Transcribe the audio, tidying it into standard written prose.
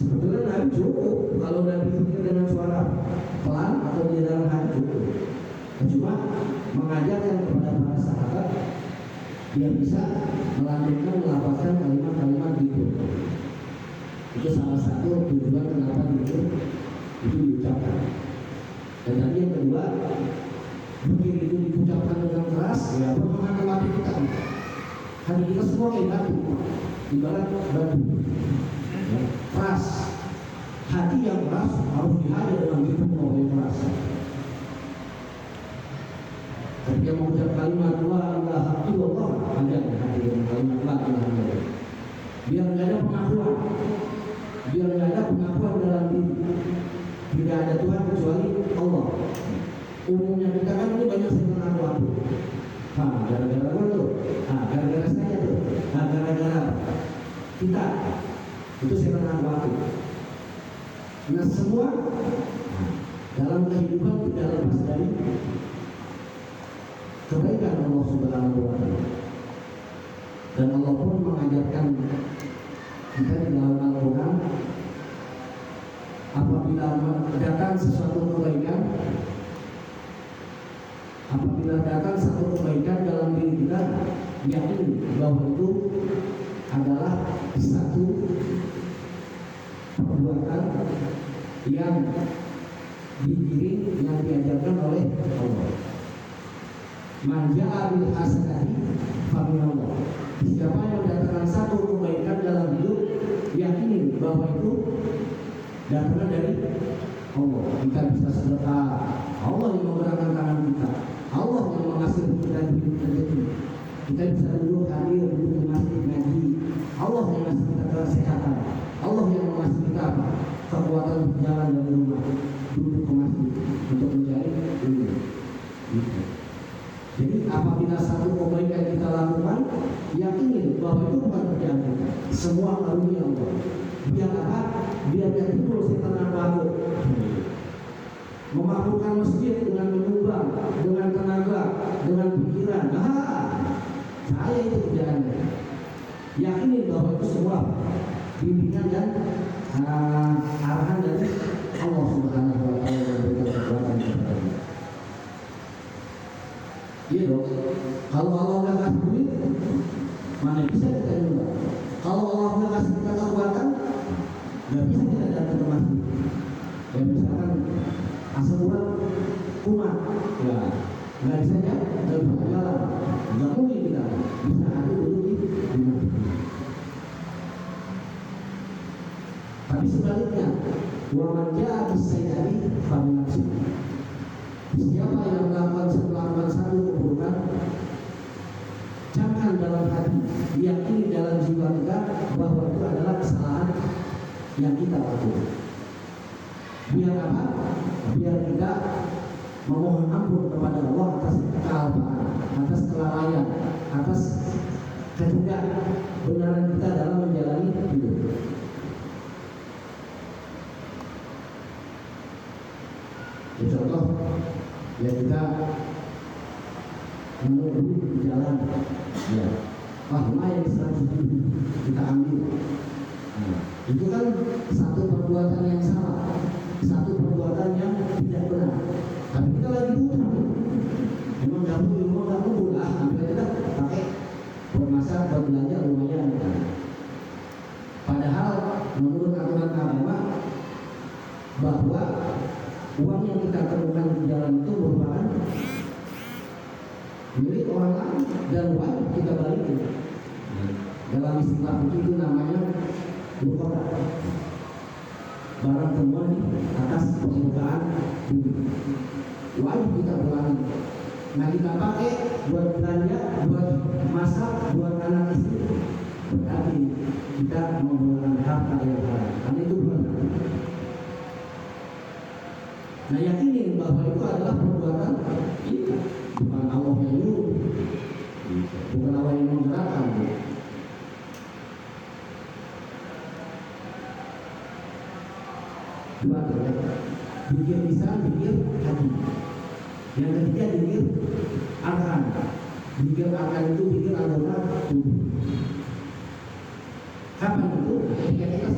Sebetulnya Nabi cukup kalau Nabi zikir dengan suara pelan atau di dalam hati cukup. Cuma mengajarkan kepada para sahabat biar bisa melanjutkan melafazkan kalimat-kalimat zikir. Itu salah satu tujuan kenapa zikir itu diucapkan. Dan tadi yang kedua, zikir itu diucapkan dengan keras, ya mengangkat hati kita. Hati kita semua kayak batu, ibarat batu. Keras, hati yang keras harus dihajar dengan zikir yang keras. Ketika mengucap kalimat la ilaha illallah, ada hati dengan kalimat la ilaha illallah. Biar nggak ada pengakuan, biar nggak ada pengakuan dalam diri. Tidak ada Tuhan kecuali Allah. Umumnya kita kan ini banyak yang mengaku aku. Gara-gara apa tuh? Gara-gara saya tuh. Gara-gara kita. Itu saya mengaku aku. Nah semua dalam kehidupan tidak lepas dari kebaikan Allah Subhanahu wa Ta'ala. Dan Allah pun mengajarkan kita di dalam Al-Quran, apabila datang sesuatu kebaikan, apabila datang satu kebaikan dalam diri kita, yakin bahwa itu adalah satu perbuatan yang diiring, yang diajarkan oleh Allah. Man ja'a bil hasanati faminallah. Siapa yang mendatangkan satu kebaikan dalam hidup, yakini bahwa itu datangnya dari Allah. Kita bisa sedekah, Allah yang menggerakkan tangan kita, Allah yang mengasih kita rezeki. Kita bisa duduk hadir di masjid ngaji, Allah yang ngasih kita kesehatan, Allah yang mengasih kita kekuatan jalan dari rumah duduk ke masjid untuk mencari ilmu. Jadi apabila satu kebaikan kita lakukan, yakini bahwa itu bukan kerjaan kita, semua karunia Allah. Biar apa? Biar dia timbul setan baru. Memakmurkan masjid dengan menyumbang, dengan tenaga, dengan pikiran. Saya itu kerjaannya. Yakini bahwa itu semua bimbingan dan arahan dari Allah Subhanahu wa Ta'ala yang memberikan kekuatan kepada kita. Iya dong. Kalau Allah nggak kasih duit, mana bisa kita nyumbang? Kalau Allah nggak kasih kita kekuatan, nggak bisa kita datang ke masjid. Ya misalkan asal urat kumat, ya nggak bisa jalan, nggak mungkin kita bisa ada dulu di masjid. Tapi sebaliknya, wa man ja'a bis-sayyi'ati falinafsihi. Siapa yang melakukan satu keburukan, camkan dalam hati, yakini dalam jiwa kita bahwa itu adalah kesalahan yang kita lakukan. Biar apa? Biar kita memohon ampun kepada Allah atas kealpaan, atas kelalaian, atas ketidakbenaran kita dalam menjalani hidup. Contoh, ya kita menuju di jalan, ya, lumayan 100.000 kita ambil. Nah, itu kan satu perbuatan yang salah, satu perbuatan yang tidak benar. Tapi kita lagi butuh, memang kamu di rumah kamu butuh, ambil aja pakai bermasak, berbelanja lumayan. Padahal menurut aturan agama bahwa uang yang kita temukan di jalan itu merupakan milik orang lain dan wajib kita balikin. Dalam istilah itu namanya luqata, barang temuan di atas permukaan bumi, wajib kita balik. Nah kita pakai buat belanja, buat masak, buat anak istri, berarti kita menggunakan harta yang haram, karena itu benar. Nah yakini bahwa itu adalah perbuatan kita, bukan Allah yang nyuruh, bukan Allah yang menggerakkan. Dua ternyata, pikir lisan, pikir hati. Yang ketiga pikir arkan. Pikir arkan itu pikir anggota tubuh. Kapan itu? Ketika kita